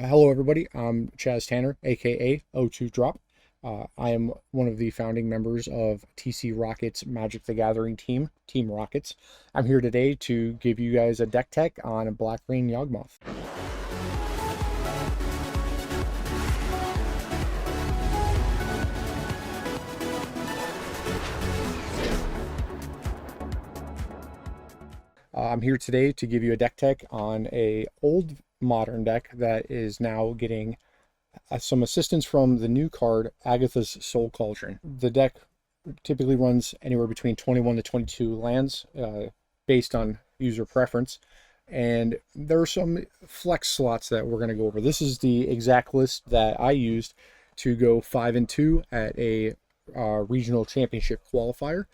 Hello, everybody. I'm Chaz Tanner, aka O2 Drop. I am one of the founding members of TC Rockets Magic the Gathering team, Team Rockets. I'm here today to give you guys a deck tech on a Black Rain Yawgmoth. I'm here today to give you a deck tech on a old modern deck that is now getting some assistance from the new card, Agatha's Soul Cauldron. The deck typically runs anywhere between 21 to 22 lands based on user preference. And there are some flex slots that we're going to go over. This is the exact list that I used to go 5-2 at a regional championship qualifier.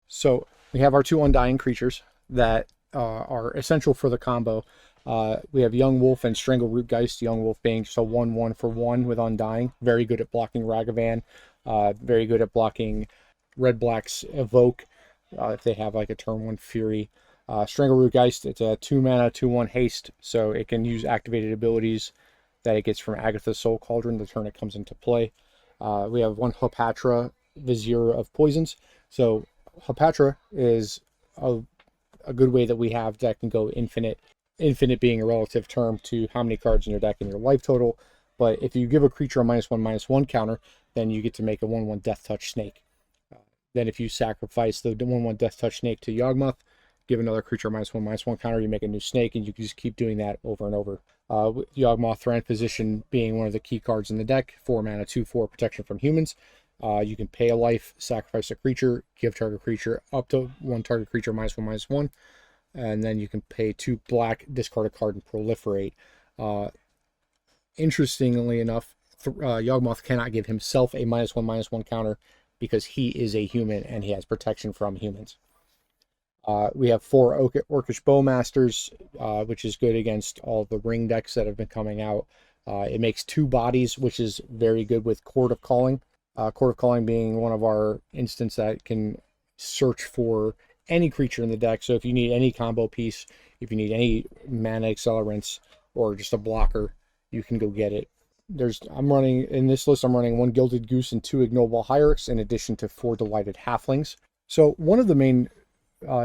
So we have our two Undying creatures that are essential for the combo. We have Yawgmoth and Stranglerootgeist. Yawgmoth being just a 1/1 for 1 with Undying. Very good at blocking Ragavan. Very good at blocking Red-Black's Evoke if they have like a turn 1 Fury. Stranglerootgeist, it's a 2-mana, 2/1 haste, so it can use activated abilities that it gets from Agatha's Soul Cauldron the turn it comes into play. We have one Hapatra, Vizier of Poisons. So Hapatra is a good way that we have that can go infinite. Infinite being a relative term to how many cards in your deck and your life total. But if you give a creature a -1/-1 counter, then you get to make a 1/1 Death Touch Snake. Then if you sacrifice the 1/1 Death Touch Snake to Yawgmoth, give another creature a -1/-1 counter, you make a new snake, and you can just keep doing that over and over. Yawgmoth Thran Position being one of the key cards in the deck, 4-mana, 2/4 protection from humans. You can pay a life, sacrifice a creature, give target creature up to one target creature -1/-1, and then you can pay 2 black, discard a card, and proliferate. Interestingly enough, Yawgmoth cannot give himself a -1/-1 counter because he is a human and he has protection from humans. We have 4 Orcish Bowmasters, which is good against all the ring decks that have been coming out. It makes 2 bodies, which is very good with Court of Calling. Court of Calling being one of our instants that can search for any creature in the deck. So if you need any combo piece, if you need any mana accelerants or just a blocker, you can go get it. I'm running in this list, I'm running 1 Gilded Goose and 2 Ignoble Hierarchs in addition to 4 Delighted Halflings. So one of the main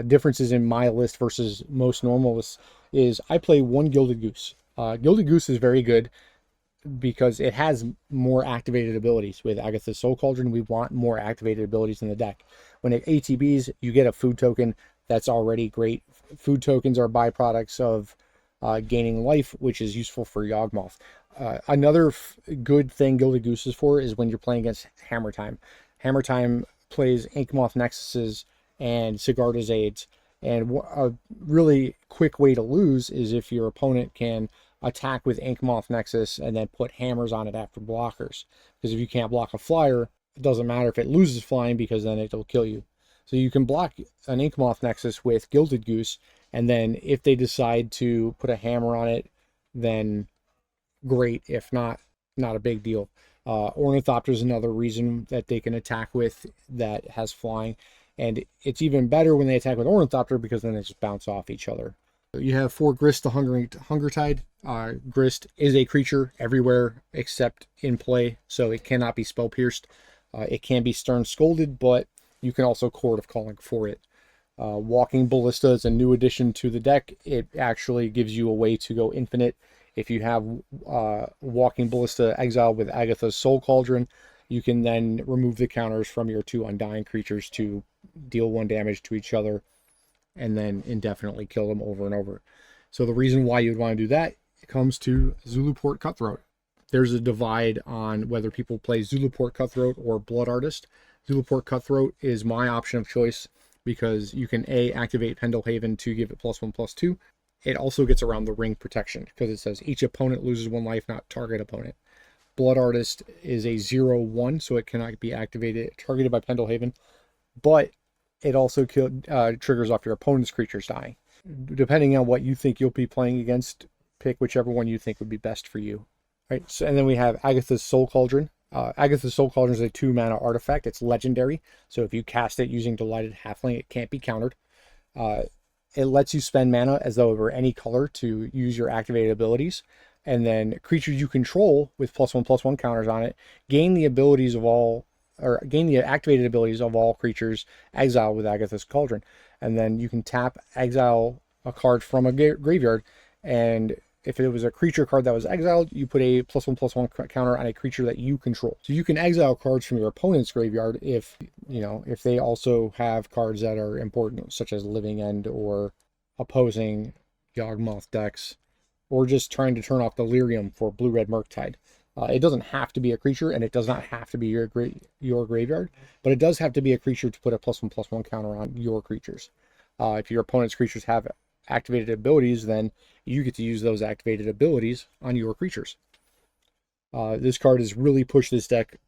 differences in my list versus most normal lists is I play 1 Gilded Goose. Gilded Goose is very good because it has more activated abilities. With Agatha's Soul Cauldron, we want more activated abilities in the deck. When it ATBs, you get a food token. That's already great. Food tokens are byproducts of gaining life, which is useful for Yawgmoth. Another good thing Gilded Goose is for is when you're playing against Hammer Time. Hammer Time plays Inkmoth Nexuses and Sigarda's Aids. And a really quick way to lose is if your opponent can attack with Inkmoth Nexus and then put hammers on it after blockers. Because if you can't block a flyer, it doesn't matter if it loses flying because then it'll kill you. So you can block an Inkmoth Nexus with Gilded Goose, and then if they decide to put a hammer on it, then great. If not, not a big deal. Ornithopter is another reason that they can attack with that has flying. And it's even better when they attack with Ornithopter because then they just bounce off each other. You have 4 Grist the Hungertide. Grist is a creature everywhere except in play, so it cannot be spell pierced. It can be Stern Scolded, but you can also Court of Calling for it. Walking Ballista is a new addition to the deck. It actually gives you a way to go infinite. If you have Walking Ballista exiled with Agatha's Soul Cauldron, you can then remove the counters from your 2 Undying creatures to deal 1 damage to each other and then indefinitely kill them over and over. So the reason why you'd want to do that comes to Zulaport Cutthroat. There's a divide on whether people play Zulaport Cutthroat or Blood Artist. Zulaport Cutthroat is my option of choice because you can activate Pendelhaven to give it +1/+2. It also gets around the ring protection because it says each opponent loses 1 life, not target opponent. Blood Artist is a 0/1, so it cannot be targeted by Pendelhaven, but it also triggers off your opponent's creatures dying. Depending on what you think you'll be playing against, pick whichever one you think would be best for you. Right. So, and then we have Agatha's Soul Cauldron. Agatha's Soul Cauldron is a 2-mana artifact. It's legendary, so if you cast it using Delighted Halfling, it can't be countered. it lets you spend mana as though it were any color to use your activated abilities. And then creatures you control with +1/+1 counters on it gain the abilities of all, or gain the activated abilities of all creatures exiled with Agatha's Cauldron. And then you can tap, exile a card from a graveyard, and if it was a creature card that was exiled, you put a +1/+1 counter on a creature that you control. So you can exile cards from your opponent's graveyard if, you know, if they also have cards that are important, such as Living End or opposing Yawgmoth decks, or just trying to turn off Delirium for Blue-Red Murktide. It doesn't have to be a creature, and it does not have to be your graveyard, but it does have to be a creature to put a +1/+1 counter on your creatures. If your opponent's creatures have activated abilities, then you get to use those activated abilities on your creatures. This card has really pushed this deck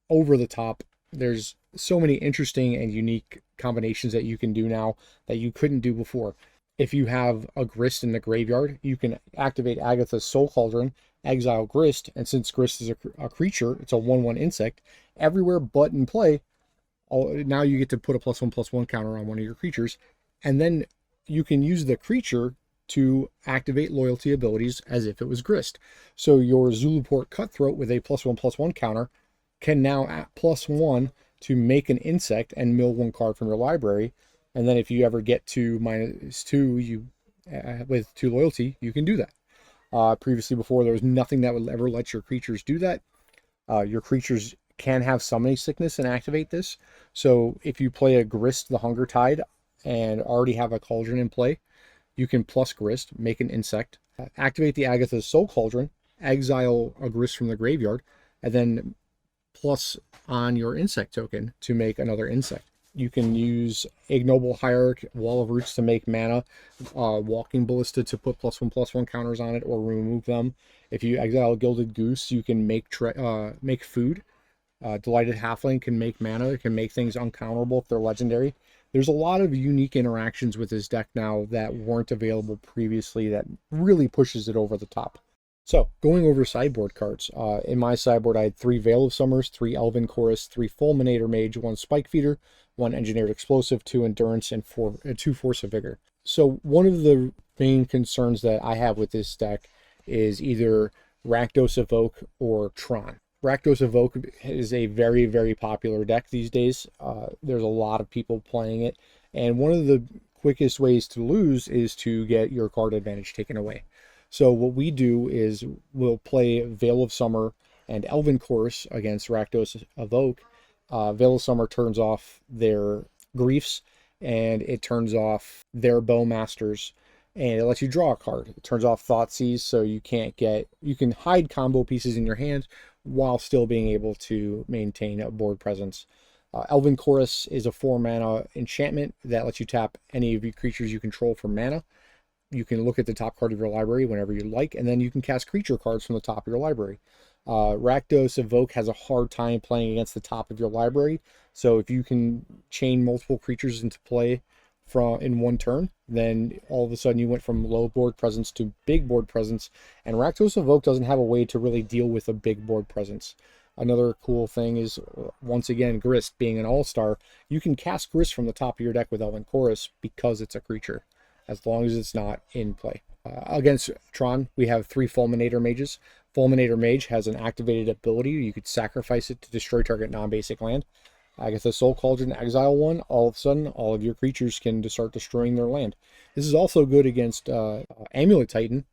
over the top. There's so many interesting and unique combinations that you can do now that you couldn't do before. If you have a Grist in the graveyard, you can activate Agatha's Soul Cauldron, exile Grist, and since Grist is a creature, it's a 1/1 insect, everywhere but in play, now you get to put a +1/+1 counter on one of your creatures, and then you can use the creature to activate loyalty abilities as if it was Grist. So your Zulaport Cutthroat with a +1/+1 counter can now at +1 to make an insect and mill one card from your library. And then if you ever get to -2, you with 2 loyalty, you can do that. Previously, before, there was nothing that would ever let your creatures do that. Your creatures can have Summoning Sickness and activate this. So if you play a Grist the Hunger Tide and already have a Cauldron in play, you can plus Grist, make an insect, activate the Agatha's Soul Cauldron, exile a Grist from the graveyard, and then plus on your insect token to make another insect. You can use Ignoble Hierarch, Wall of Roots to make mana, Walking Ballista to put +1/+1 counters on it or remove them. If you exile Gilded Goose, you can make food. Delighted Halfling can make mana. It can make things uncounterable if they're legendary. There's a lot of unique interactions with this deck now that weren't available previously that really pushes it over the top. So, going over sideboard cards. In my sideboard, I had 3 Veil of Summers, 3 Elven Chorus, 3 Fulminator Mage, 1 Spike Feeder, 1 Engineered Explosive, 2 Endurance, and 2 Force of Vigor. So, one of the main concerns that I have with this deck is either Rakdos Evoke or Tron. Rakdos Evoke is a very, very popular deck these days. There's a lot of people playing it, and one of the quickest ways to lose is to get your card advantage taken away. So what we do is we'll play Veil of Summer and Elven Chorus against Rakdos Evoke. Veil of Summer turns off their Griefs, and it turns off their Bowmasters, and it lets you draw a card. It turns off Thoughtseize, so you can hide combo pieces in your hand while still being able to maintain a board presence. Elven Chorus is a 4 mana enchantment that lets you tap any of your creatures you control for mana. You can look at the top card of your library whenever you like, and then you can cast creature cards from the top of your library. Rakdos Evoke has a hard time playing against the top of your library, so if you can chain multiple creatures into play in one turn, then all of a sudden you went from low board presence to big board presence, and Rakdos Evoke doesn't have a way to really deal with a big board presence. Another cool thing is, once again, Grist being an all-star, you can cast Grist from the top of your deck with Elven Chorus because it's a creature, as long as it's not in play. Against Tron, we have 3 Fulminator Mages. Fulminator Mage has an activated ability. You could sacrifice it to destroy target non-basic land. Agatha's Soul Cauldron, exile 1. All of a sudden, all of your creatures can start destroying their land. This is also good against Amulet Titan,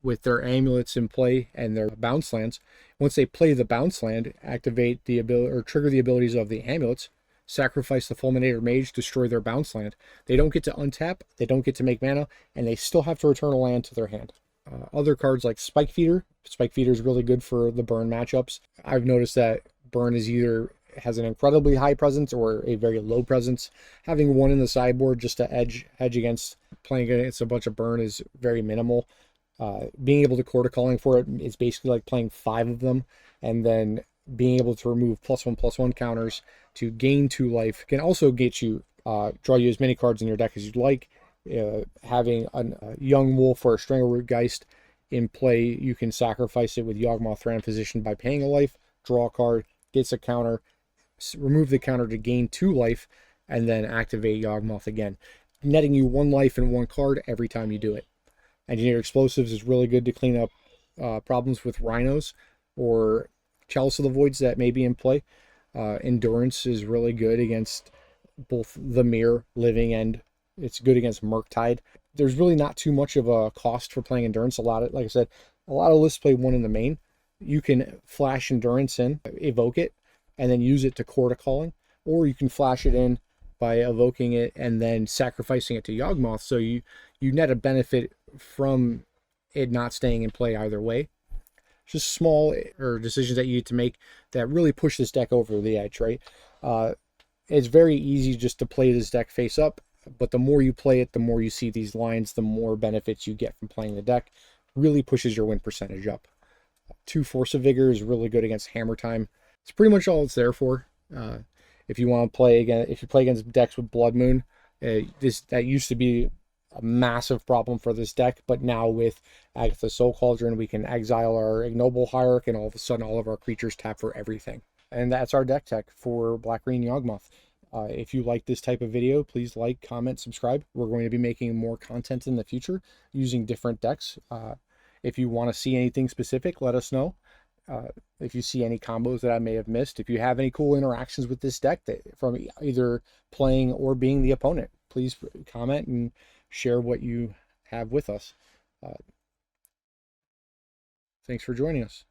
with their amulets in play and their bounce lands. Once they play the bounce land, activate the ability or trigger the abilities of the amulets, sacrifice the Fulminator Mage, destroy their bounce land. They don't get to untap, they don't get to make mana, and they still have to return a land to their hand. Other cards like Spike Feeder. Spike Feeder is really good for the burn matchups. I've noticed that burn is either has an incredibly high presence or a very low presence. Having 1 in the sideboard just to hedge against playing against a bunch of burn is very minimal. Being able to Court of Calling for it is basically like playing 5 of them, and then being able to remove +1/+1 counters to gain 2 life can also get you draw you as many cards in your deck as you'd like. Having a Young Wolf or a Strangleroot Geist in play, you can sacrifice it with Yawgmoth Thran Physician by paying a life, draw a card, gets a counter, remove the counter to gain 2 life, and then activate Yawgmoth again. netting you 1 life and 1 card every time you do it. Engineered Explosives is really good to clean up problems with rhinos or Chalice of the Voids that may be in play. Endurance is really good against both the Mirror, Living, and it's good against Murktide. There's really not too much of a cost for playing Endurance. Like I said, a lot of lists play 1 in the main. You can flash Endurance in, evoke it, and then use it to Court of Calling, or you can flash it in by evoking it and then sacrificing it to Yawgmoth, so you net a benefit from it not staying in play either way. Just small decisions that you need to make that really push this deck over the edge, right? It's very easy just to play this deck face up, but the more you play it, the more you see these lines, the more benefits you get from playing the deck. Really pushes your win percentage up. 2 Force of Vigor is really good against Hammer Time. It's pretty much all it's there for. If you want to play again, if you play against decks with Blood Moon, that used to be a massive problem for this deck, but now with Agatha's Soul Cauldron, we can exile our Ignoble Hierarch, and all of a sudden all of our creatures tap for everything. And that's our deck tech for Black Green Yawgmoth. If you like this type of video, please like, comment, subscribe. We're going to be making more content in the future using different decks. If you want to see anything specific, let us know. If you see any combos that I may have missed, if you have any cool interactions with this deck from either playing or being the opponent, please comment and share what you have with us. Thanks for joining us.